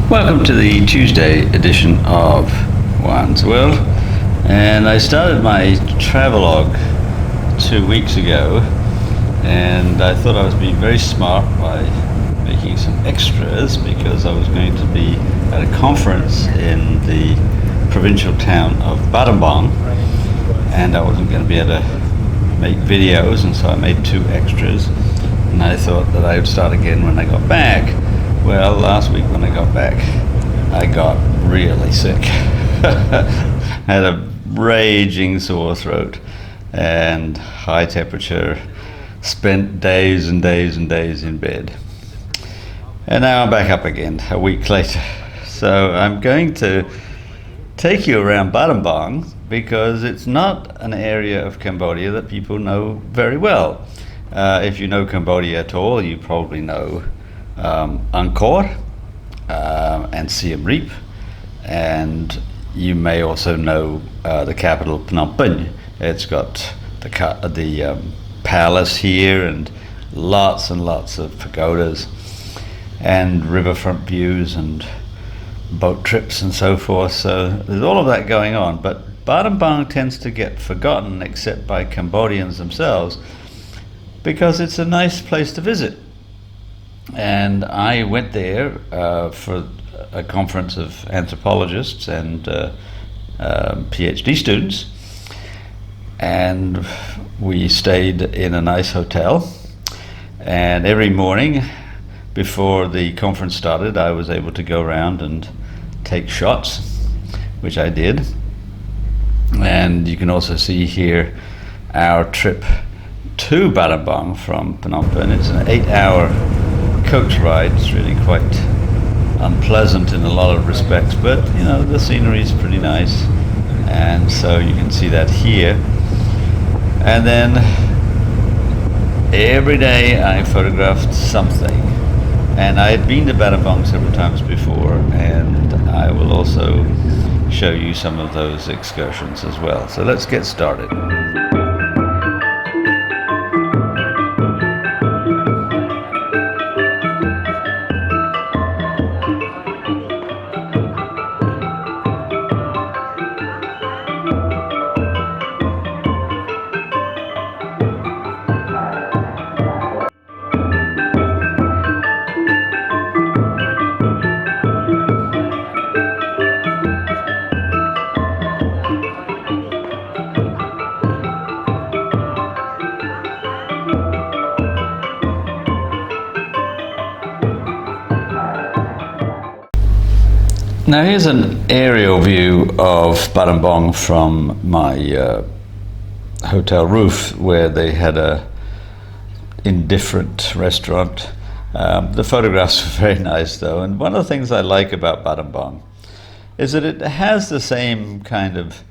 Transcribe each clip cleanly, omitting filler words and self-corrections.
Welcome to the Tuesday edition of Juan's World, and I started my travelogue 2 weeks ago, and I thought I was being very smart by making some extras because I was going to be at a conference in the provincial town of Battambang, and I wasn't going to be able to make videos, and so I made 2 extras, and I thought that I would start again when I got back. Well, last week when I got back, I got really sick. Had a raging sore throat and high temperature, spent days and days and days in bed. And now I'm back up again a week later. So I'm going to take you around Battambang because it's not an area of Cambodia that people know very well. If you know Cambodia at all, you probably know Angkor and Siem Reap, and you may also know the capital Phnom Penh. It's got the palace here and lots of pagodas and riverfront views and boat trips and so forth. So there's all of that going on, but Battambang tends to get forgotten except by Cambodians themselves because it's a nice place to visit. And I went there for a conference of anthropologists and PhD students, and we stayed in a nice hotel, and every morning before the conference started I was able to go around and take shots, which I did. And you can also see here our trip to Battambang from Phnom Penh. It's an 8-hour coach ride. It's really quite unpleasant in a lot of respects, but you know, the scenery is pretty nice, and so you can see that here. And then every day I photographed something, and I had been to Battambang several times before, and I will also show you some of those excursions as well. So let's get started. Now here's an aerial view of Battambang from my hotel roof, where they had a indifferent restaurant. The photographs were very nice though, and one of the things I like about Battambang is that it has the same kind of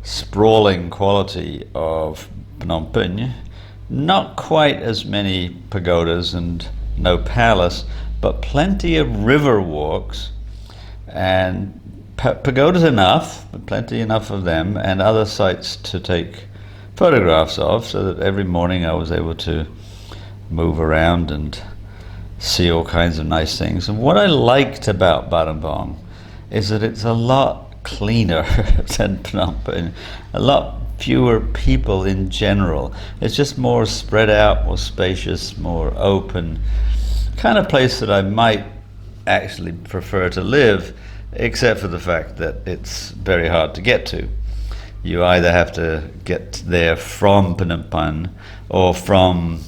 sprawling quality of Phnom Penh. Not quite as many pagodas and no palace, but plenty of river walks, and pagodas enough, but plenty enough of them, and other sites to take photographs of, so that every morning I was able to move around and see all kinds of nice things. And what I liked about Battambang is that it's a lot cleaner than Phnom Penh, a lot fewer people in general. It's just more spread out, more spacious, more open, kind of place that I might actually prefer to live, except for the fact that it's very hard to get to. You either have to get there from Phnom Penh or from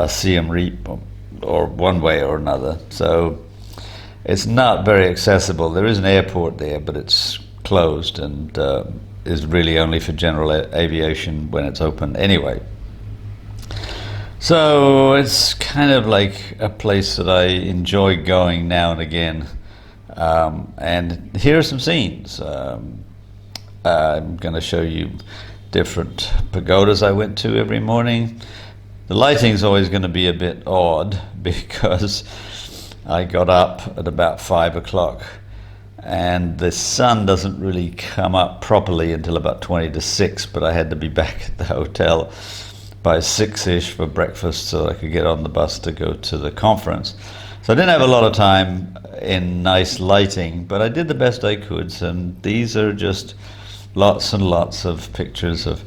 Siem Reap, or one way or another. So it's not very accessible. There is an airport there, but it's closed and is really only for general aviation when it's open anyway. So it's kind of like a place that I enjoy going now and again. And here are some scenes. I'm going to show you different pagodas I went to every morning. The lighting's always going to be a bit odd because I got up at about 5 o'clock and the sun doesn't really come up properly until about 20 to 6, but I had to be back at the hotel by 6-ish for breakfast so I could get on the bus to go to the conference. So I didn't have a lot of time in nice lighting, but I did the best I could. And these are just lots and lots of pictures of,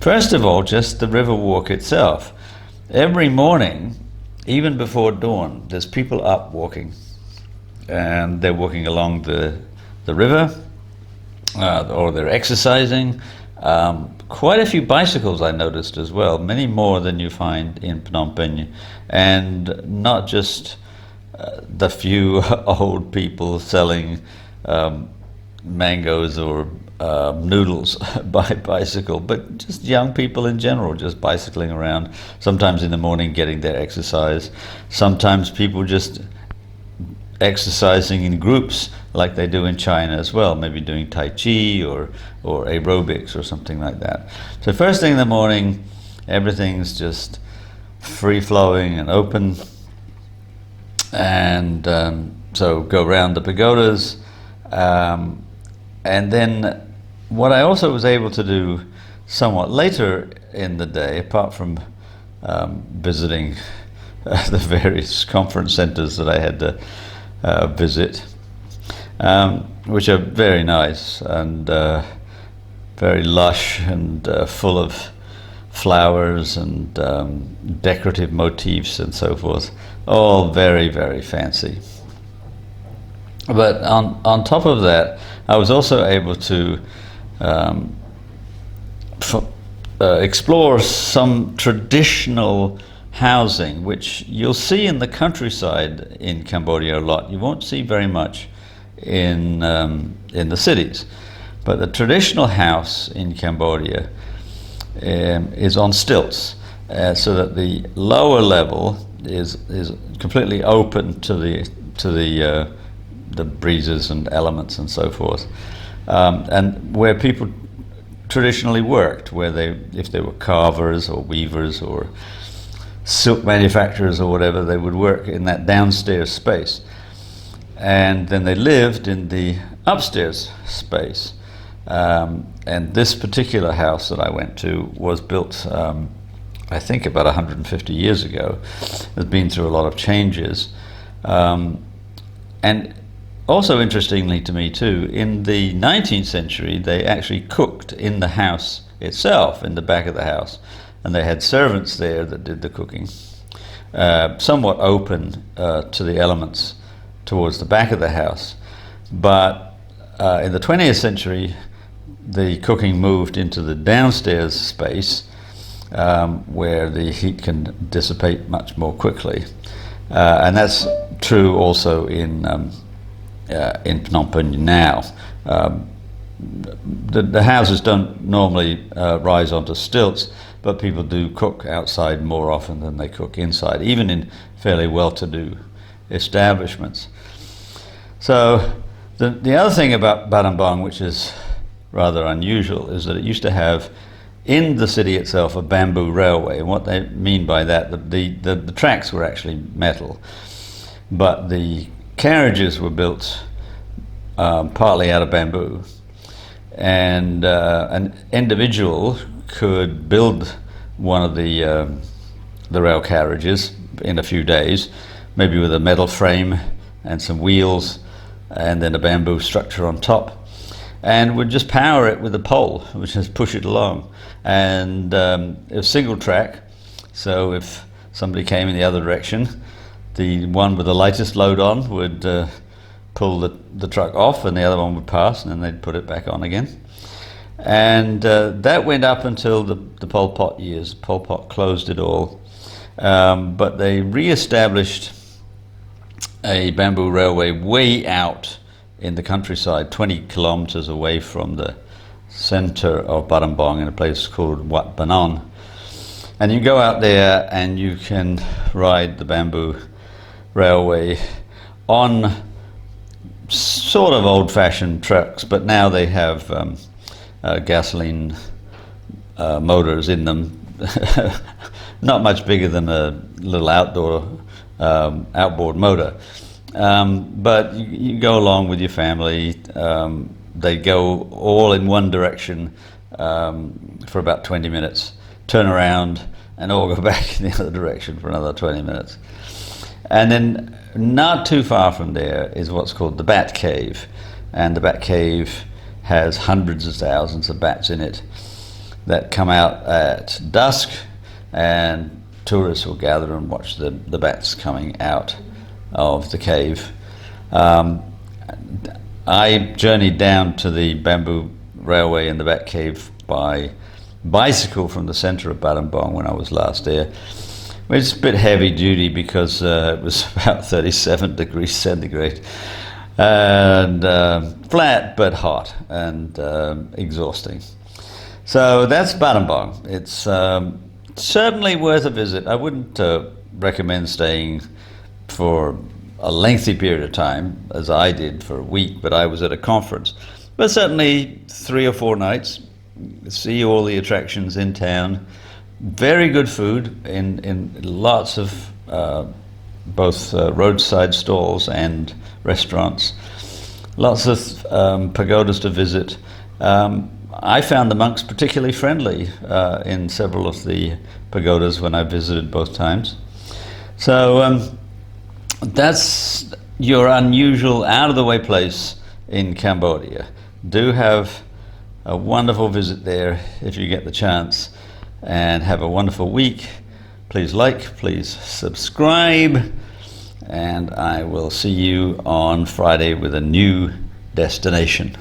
first of all, just the river walk itself. Every morning, even before dawn, there's people up walking, and they're walking along the river, or they're exercising. Quite a few bicycles I noticed as well, many more than you find in Phnom Penh, and not just the few old people selling mangoes or noodles by bicycle, but just young people in general just bicycling around, sometimes in the morning getting their exercise, sometimes people just exercising in groups like they do in China as well, maybe doing Tai Chi or aerobics or something like that. So first thing in the morning, everything's just free-flowing and open, and so go around the pagodas, and then what I also was able to do somewhat later in the day, apart from visiting the various conference centers that I had to visit, which are very nice and very lush and full of flowers and decorative motifs and so forth, all very, very fancy. But on top of that, I was also able to explore some traditional housing, which you'll see in the countryside in Cambodia a lot. You won't see very much in the cities. But the traditional house in Cambodia is on stilts, so that the lower level is completely open to the breezes and elements and so forth, and where people traditionally worked, if they were carvers or weavers or silk manufacturers or whatever, they would work in that downstairs space, and then they lived in the upstairs space. And this particular house that I went to was built, I think, about 150 years ago. It's been through a lot of changes, and also interestingly to me too, in the 19th century they actually cooked in the house itself, in the back of the house, and they had servants there that did the cooking, somewhat open to the elements towards the back of the house. But in the 20th century the cooking moved into the downstairs space, where the heat can dissipate much more quickly, and that's true also in Phnom Penh now. The houses don't normally rise onto stilts, but people do cook outside more often than they cook inside, even in fairly well-to-do establishments. So the other thing about Battambang, which is rather unusual, is that it used to have in the city itself a bamboo railway. And what they mean by that, the tracks were actually metal, but the carriages were built partly out of bamboo, and an individual could build one of the rail carriages in a few days, maybe with a metal frame and some wheels and then a bamboo structure on top, and would just power it with a pole, which just push it along. And it was single track, so if somebody came in the other direction, the one with the lightest load on would pull the truck off, and the other one would pass, and then they'd put it back on again. And that went up until the Pol Pot years. Pol Pot closed it all, but they re-established a bamboo railway way out in the countryside, 20 kilometers away from the center of Battambang, in a place called Wat Banon. And you go out there and you can ride the bamboo railway on sort of old-fashioned trucks, but now they have gasoline motors in them, not much bigger than a little outboard motor. But you go along with your family. They go all in one direction for about 20 minutes, turn around and all go back in the other direction for another 20 minutes. And then not too far from there is what's called the Bat Cave, and the Bat Cave has hundreds of thousands of bats in it that come out at dusk, and tourists will gather and watch the bats coming out of the cave. I journeyed down to the bamboo railway in the Bat Cave by bicycle from the center of Battambang when I was last there. It's a bit heavy duty because it was about 37 degrees centigrade and flat but hot and exhausting. So that's Battambang. It's certainly worth a visit. I wouldn't recommend staying for a lengthy period of time, as I did for a week, but I was at a conference. But certainly 3 or 4 nights, see all the attractions in town. Very good food in lots of both roadside stalls and restaurants. Lots of pagodas to visit. I found the monks particularly friendly in several of the pagodas when I visited both times. So that's your unusual, out-of-the-way place in Cambodia. Do have a wonderful visit there if you get the chance, and have a wonderful week. Please like, please subscribe, and I will see you on Friday with a new destination.